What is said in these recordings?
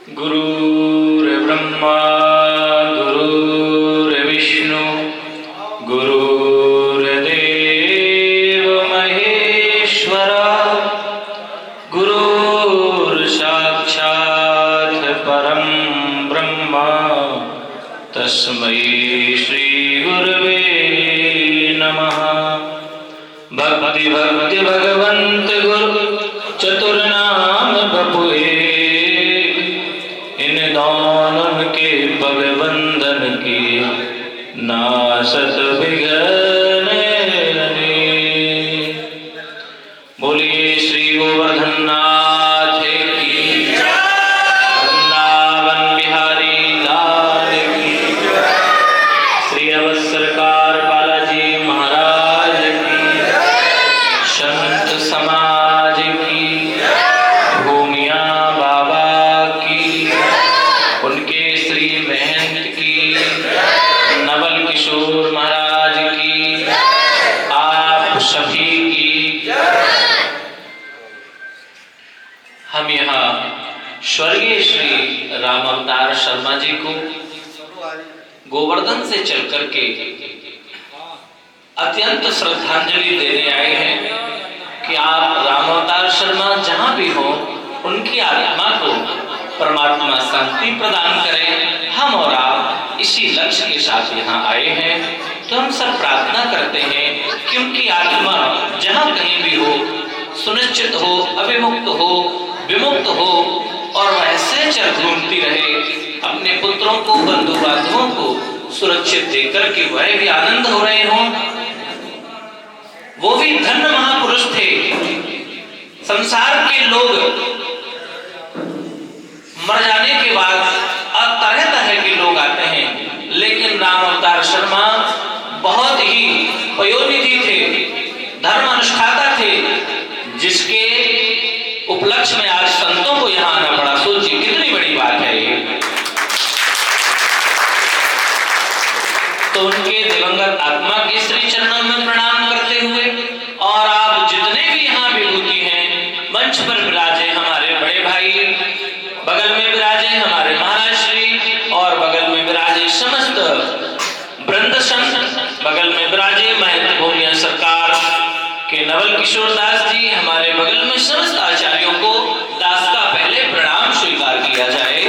गुरुर्ब्रह्मा गुरुर्विष्णु गुरुर्देव महेश्वरा गुरुर्साक्षात् परं ब्रह्म तस्मै श्री गुरवे नमः। भक्ति भक्ति भगवंत गुरु चतुर्नाम बपुए, इन दोनों के पग बंधन की नासत विघ्न। बोलिए श्री गोवर्धन नाथ की, वृंदावन बिहारी लाल की, श्री अवसरकार बालाजी महाराज की, संत समाज की, भूमिया बाबा की, उनके श्री महंत की, नवल किशोर महाराज की, आप सभी की। हम यहाँ स्वर्गीय श्री राम अवतार शर्मा जी को गोवर्धन से चल करके अत्यंत श्रद्धांजलि देने आए हैं कि आप राम अवतार शर्मा जहां भी हो उनकी आत्मा को परमात्मा शांति प्रदान करें। हम और आप इसी लक्ष्य के साथ यहाँ आए हैं, तो हम सब प्रार्थना करते हैं कि उनकी आत्मा जहाँ कहीं भी हो सुनिश्चित हो, अभिमुक्त हो, विमुक्त हो और वह सहचर घूमती रहे। अपने पुत्रों को, बंधु बांधवों को सुरक्षित देकर के वह भी आनंद हो रहे हों। वो भी धन्य महापुरुष थे। संसार के लोग मर जाने के बाद अब तरह तरह के लोग आते हैं, लेकिन राम अवतार शर्मा बहुत ही पयोनिधि थे, धर्म अनुष्ठाता थे, जिसके उपलक्ष्य में आज संतों को यहाँ आना पड़ा। सोचिए कितनी बड़ी बात है ये। तो उनके दिवंगत आत्मा के श्री चरणों में प्रणाम करते हुए, और आप जितने भी यहाँ विभूति हैं, मंच पर विराजे हमारे बड़े भाई, बगल में विराजे हमारे महाराज श्री, और बगल में विराजे समस्त वृंद संत, बगल में विराजे महंत भूमिया सरकार के नवल किशोर दास जी, हमारे बगल में समस्त आचार्यों को दास का पहले प्रणाम स्वीकार किया जाए।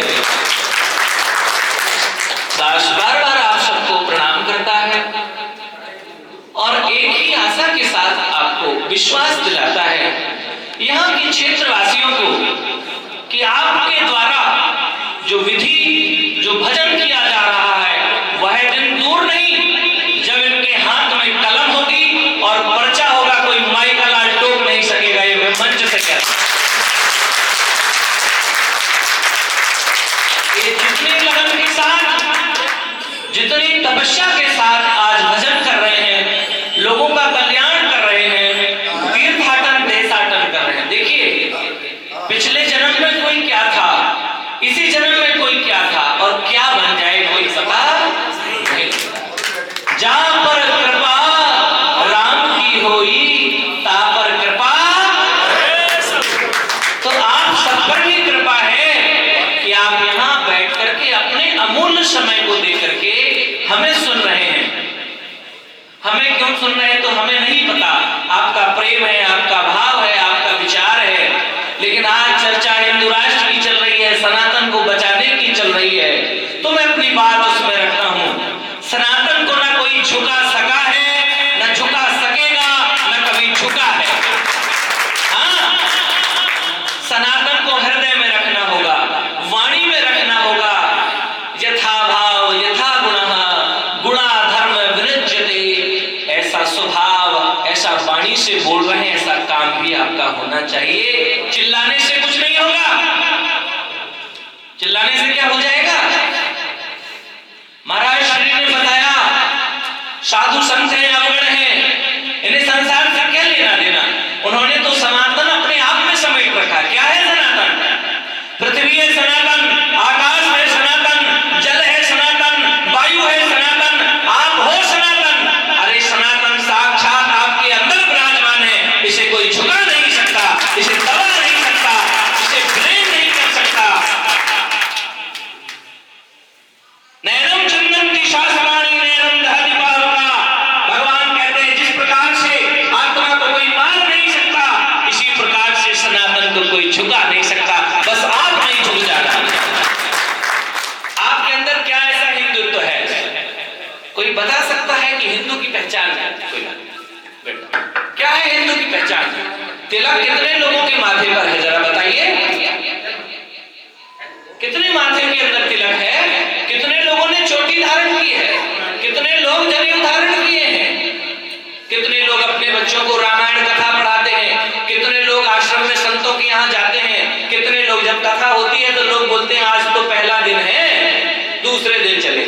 दास बार बार आप सबको प्रणाम करता है और एक ही आशा के साथ आपको विश्वास दिलाता है, यहाँ के क्षेत्रवासियों को, कि आपके द्वारा जो विधि, जो भजन किया जा रहा है, वह दिन दूर नहीं जब इनके हाथ में कलम होगी और पर्चा होगा, कोई माई का लाल टोक नहीं सकेगा। ये मैं मंच से कहता हूं। ये जितनी लगन के साथ, जितनी तपस्या के साथ आज भजन कर रहे हैं, लोगों का कल्याण कर रहे हैं, तीर्थाटन देशाटन कर रहे हैं। देखिए पिछले जन्म में कोई क्या था, इसी जन्म में कोई क्या था, और क्या बन जाए कोई पता नहीं। जहां पर कृपा राम की होई, ता पर कृपा। तो आप सब पर भी कृपा है कि आप यहाँ बैठ करके अपने अमूल्य समय को दे करके हमें सुन रहे हैं। हमें क्यों सुन रहे हैं तो हमें नहीं पता। आपका प्रेम है, आपका भाव है, आपका विचार है, लेकिन आज चर्चा हिंदू राष्ट्र की चल रही है, सनातन को बचाने की चल रही है, तो मैं अपनी बात उसमें रखता हूं। सनातन को ना कोई झुका सका है, ना झुका सकेगा, ना कभी झुका है। हाँ, सनातन को हृदय में रखना होगा, वाणी में रखना होगा। यथा भाव यथा गुणः, गुणा धर्म विनिज्यते। ऐसा स्वभाव, ऐसा वाणी से बोल रहे हैं, ऐसा काम भी आपका होना चाहिए। चिल्लाने से कुछ नहीं होगा। चिल्लाने से क्या हो जाएगा? महाराज श्री ने बताया, साधु संत हैं, अवगण हैं, इन्हें संसार से क्या लेना देना। उन्होंने तो सनातन अपने आप में समेट रखा। क्या है सनातन? पृथ्वी है सनातन, आकाश है सनातन, जल है सनातन, वायु है सनातन, आप हो सनातन। अरे सनातन साक्षात आपके अंदर विराजमान है, इसे कोई झुका नहीं सकता, इसे दबा नहीं सकता, इसे ब्लेम नहीं कर सकता। हिंदू की पहचान है। कोई बात नहीं, क्या है हिंदू की पहचान? तिलक कितने लोगों के माथे पर है, जरा बताइए। कितने माथे के अंदर तिलक है? कितने लोगों ने चोटी धारण की है? कितने लोग जनेऊ धारण किए हैं? कितने लोग अपने बच्चों को रामायण कथा पढ़ाते हैं? कितने लोग आश्रम में संतों के यहाँ जाते हैं? कितने लोग जब कथा होती है तो लोग बोलते हैं आज तो पहला दिन है, दूसरे दिन चले।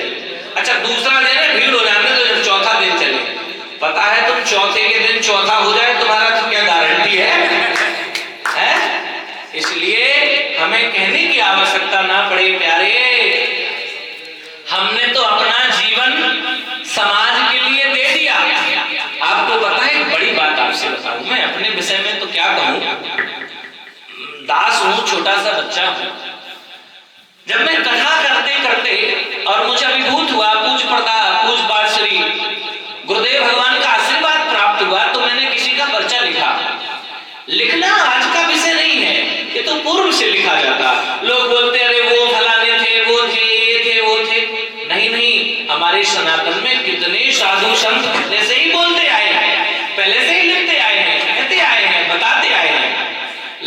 अच्छा, दूसरा दिन है, भीड़ हो जाने तो जब चौथा दिन चले। पता है तुम चौथे के दिन चौथा हो जाए तुम्हारा तो क्या गारंटी है? इसलिए हमें कहने की आवश्यकता ना पड़े प्यारे, हमने तो अपना जीवन समाज के लिए दे दिया। आपको पता है, एक बड़ी बात आपसे बताऊं, मैं अपने विषय में तो क्या कहूं, दास हूं, छोटा सा बच्चा हूं। जब मैं कथा करते करते और मुझे अभिभूत हुआ, पूज पाठ श्री गुरुदेव भगवान का आशीर्वाद प्राप्त हुआ, तो मैंने किसी का पर्चा लिखा। लिखना आज का विषय नहीं है, ये तो पूर्व से लिखा जाता। लोग बोलते अरे वो फलाने थे, वो थे, ये थे, वो थे। नहीं, हमारे सनातन में कितने साधु संत पहले से ही बोलते आए हैं, पहले से ही लिखते आए हैं, कहते आए हैं, बताते आए हैं।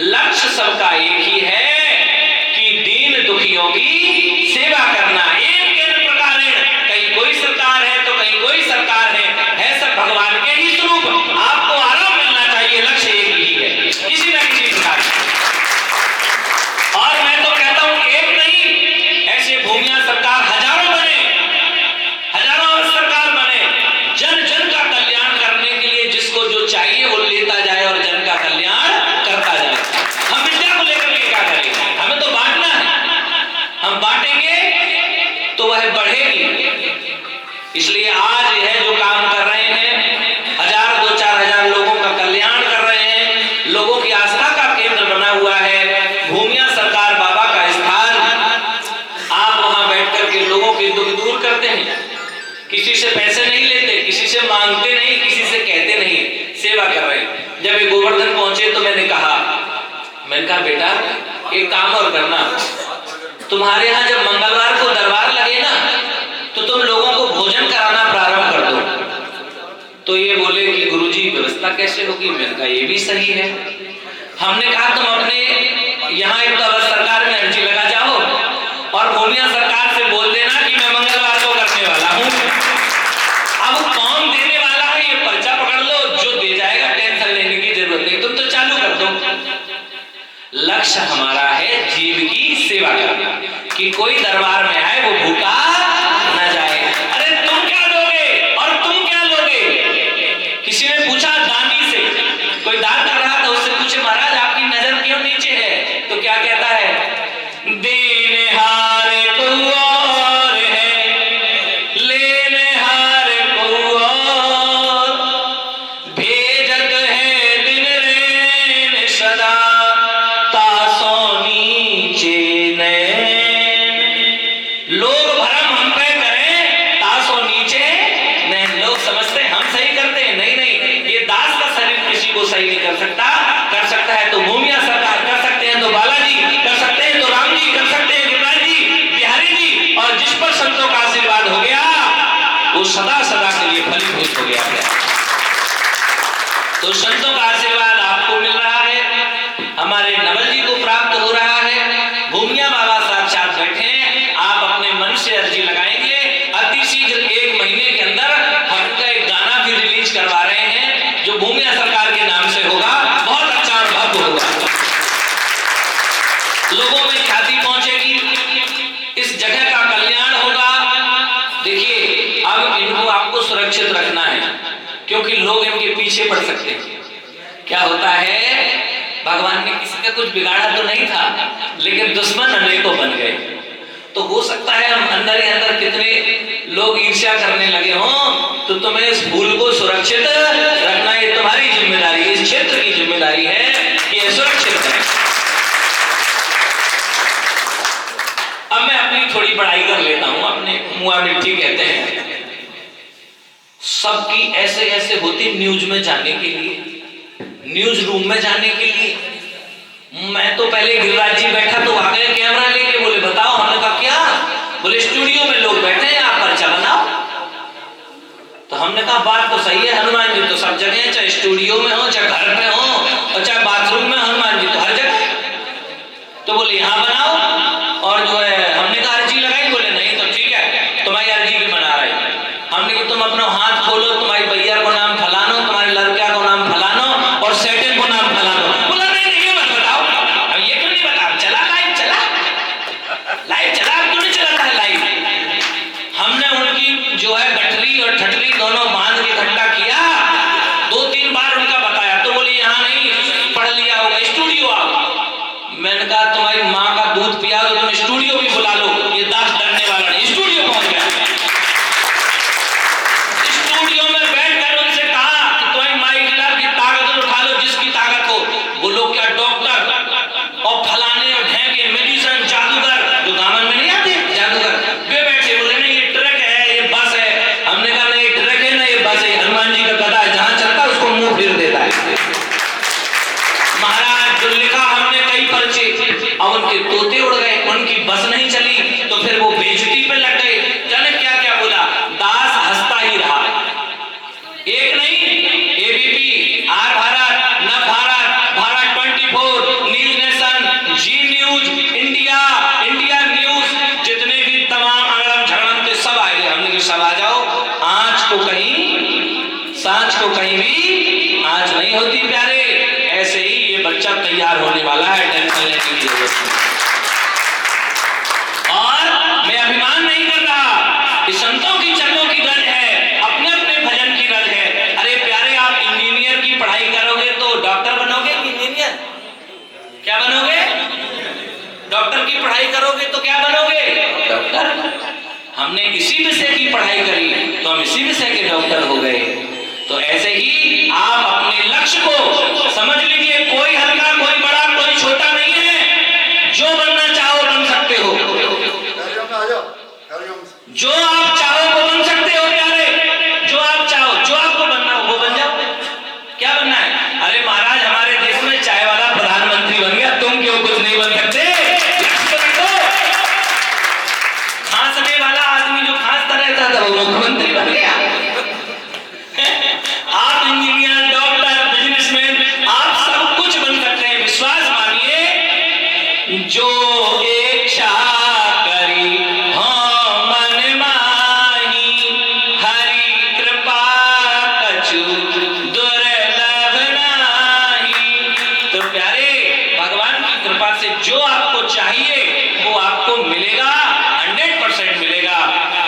लक्ष्य सबका एक ही है कि दीन दुखियों की सेवा करना। एक केंद्र प्रकार है, कहीं कोई सरकार है तो कहीं कोई सरकार है सब भगवान के ही स्वरूप। आपको आराम मिलना चाहिए, लक्ष्य एक ही है, किसी न किसी प्रकार। और मैं तो कहता हूं एक नहीं, ऐसे भूमिया सरकार हजारों बने, हजारों सरकार बने, जन जन का कल्याण करने के लिए जिसको जो चाहिए वो लेता जाए और जन का कल्याण करता जाए। हम विद्या को लेकर के क्या करेंगे? हमें तो बांटना है, हम बांटेंगे तो वह बढ़ेगी। इसलिए आज यह जो काम कर रहे हैं, 1000 2 4 हजार लोगों का कल्याण कर रहे हैं, लोगों की आस्था का केंद्र बना हुआ है भूमिया सरकार बाबा का स्थान। आप वहां बैठ करके लोगों के दुख दूर करते हैं, किसी से पैसे नहीं लेते, किसी से मांगते नहीं, किसी से कहते नहीं, सेवा कर रहे हैं। जब ये गोवर्धन पहुंचे तो मैंने कहा बेटा एक काम और करना, तुम्हारे यहाँ जब मंगलवार को दरबार लगे ना तो तुम लोगों को भोजन कराना प्रारंभ कर दो। तो ये बोले कि गुरुजी व्यवस्था कैसे होगी? मैंने कहा ये भी सही है। हमने कहा तुम अपने यहाँ एक तो सरकार में अर्जी लगा जाओ और भूमिया सरकार से बोल देना कि मैं मंगलवार को करने वाला हूँ। अब कौन देने वाला है ये पर्चा पकड़ लो, जो दे जाएगा टेंशन लेने की जरूरत नहीं, तुम तो चालू कर दो। लक्ष्य हमारा है जीव की सेवा करना, कि कोई दरबार में आए वो भूखा न जाए। अरे तुम क्या दोगे और तुम क्या लोगे? किसी ने पूछा दानी से, कोई दान कर रहा था, उससे पूछे महाराज आपकी नजर क्यों नीचे है? तो क्या कहता है, देनहार को और है, लेनहार को और, भेजत है दिन रेन सदा, लोग भरम हम पे करें, तासो नीचे नहीं। लोग समझते हैं हम सही करते हैं, नहीं, ये दास का शरीर किसी को सही नहीं कर सकता। कर सकता है तो भूमिया सरकार, कर सकते हैं तो बालाजी, कर सकते हैं तो राम जी, कर सकते हैं गिरिराज जी, बिहारी जी, और जिस पर संतों का आशीर्वाद हो गया वो सदा सदा के लिए फलीभूत हो गया है। तो संतों का आशीर्वाद आपको मिल रहा है, हमारे नवल जी को प्राप्त हो रहा है। भूमिया बाबा साक्षात बैठे हैं, आप अपने मन से अर्जी लगाएंगे, अति शीघ्र 1 महीने के अंदर हम उनका एक गाना भी रिलीज करवा रहे हैं जो भूमिया सरकार के नाम से होगा। बहुत अच्छा और भव्य होगा, लोगों में ख्याति पहुंचेगी, इस जगह का कल्याण होगा। देखिए अब इनको आपको सुरक्षित रखना है, क्योंकि लोग इनके पीछे पड़ सकते हैं। क्या होता है, भगवान ने किसी का कुछ बिगाड़ा तो नहीं था, लेकिन दुश्मन अनेकों बन गए। तो हो सकता है हम अंदर ही अंदर कितने लोग ईर्ष्या करने लगे हों, तो तुम्हें इस भूल को सुरक्षित रखना, ये तुम्हारी जिम्मेदारी, इस क्षेत्र की जिम्मेदारी है कि ये सुरक्षित है। अब मैं अपनी थोड़ी पढ़ाई कर लेता हूं, अपने मुआ मिट्टी कहते हैं। सबकी ऐसे ऐसे होती न्यूज में जाने के लिए, न्यूज रूम में जाने के लिए। मैं तो पहले गिरिराज जी बैठा तो आ गए कैमरा लेके, बोले बताओ। हमने कहा क्या? बोले स्टूडियो में लोग बैठे हैं, आप पर्चा बनाओ। तो हमने कहा दोनों हाथ खोलो, तुम्हारी भैया को नाम फलानो, तुम्हारे लड़का को नाम फलानो और सेटिंग को नाम फलानो। बोला नहीं ये मत बताओ। अब ये क्यों नहीं बताओ? चला लाइव चला क्यों नहीं चलाता है लाइव? हमने उनकी जो है गठरी और ठठरी दोनों बांध के इकट्ठा किया, 2-3 बार उनका बताया तो बोली यहाँ नहीं, पढ़ लिया होगा, स्टूडियो आओ। मैंने कहा तुम्हारी माँ का दूध पिया तो तुम स्टूडियो भी बुला लो, ये दास डरने वाला नहीं। स्टूडियो पहुंच गया, स्टूडियो में बैठकर उनसे कहा कि तुम्हारी माँ की ताकत उठा लो, जिसकी ताकत हो। वो लोग क्या डॉक्टर और फलाने और ढेंगे मेडिसिन जादूगर जो दामन में नहीं आते जादूगर, वे बैठे बोले नहीं ये ट्रक है, ये बस है। हमने कहा नहीं ट्रक है ना ये बस है, हनुमान जी का गधा है, जहां चलता है उसको मुंह फेर देता है। महाराज जो लिखा हमने कई पर्चे, और उनके तोते उड़ गए, उनकी बस नहीं चली तो फिर वो बेइज्जती पे लग गए। जाने क्या क्या बोला, दास हंसता ही रहा। एक नहीं, एबीपी, आर भारत, नव भारत, भारत 24, न्यूज नेशन, जी न्यूज, इंडिया न्यूज, जितने भी तमाम अड़म झड़म थे सब आए। हमने कहा सब आ जाओ, आज को कहीं सांझ को कहीं भी आज नहीं होती प्यारे। ऐसे ही ये बच्चा तैयार होने वाला है, टेंशन लेने की जरूरत नहीं। और मैं अभिमान नहीं कर रहा, इस संतों की चरणों की रज है, अपने अपने भजन की रज है। अरे प्यारे आप इंजीनियर की पढ़ाई करोगे तो डॉक्टर बनोगे कि इंजीनियर? क्या बनोगे? डॉक्टर की पढ़ाई करोगे तो क्या बनोगे? डॉक्टर। हमने इसी विषय की पढ़ाई करी तो हम इसी विषय के डॉक्टर हो गए। तो ऐसे ही आप अपने लक्ष्य को समझ लीजिए, कोई हल्का कोई बड़ा कोई छोटा नहीं है, जो बनना चाहो बन सकते हो, जो आप चाहो वो बन सकते हो प्यारे, जो आप चाहो, जो आपको बनना हो वो बन जाओ। क्या बनना है? अरे महाराज हमारे देश में चाय वाला प्रधानमंत्री बन गया, तुम क्यों कुछ नहीं बन सकते? खांसने वाला आदमी जो खांसता रहता था वो मुख्यमंत्री बन गया। आप इंजीनियर, डॉक्टर, बिजनेसमैन, आप सब कुछ बन सकते हैं। विश्वास मानिए, जो इच्छा करी हो मन माही, हरि कृपा कछु दुर्लभ नाही। तो प्यारे भगवान की कृपा से जो आपको चाहिए वो आपको मिलेगा, 100% मिलेगा।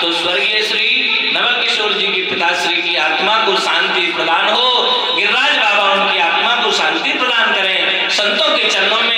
तो स्वर्गीय श्री नवल किशोर जी की पिताश्री की आत्मा को शांति प्रदान हो, गिरिराज बाबा उनकी आत्मा को शांति प्रदान करें। संतों के चरणों में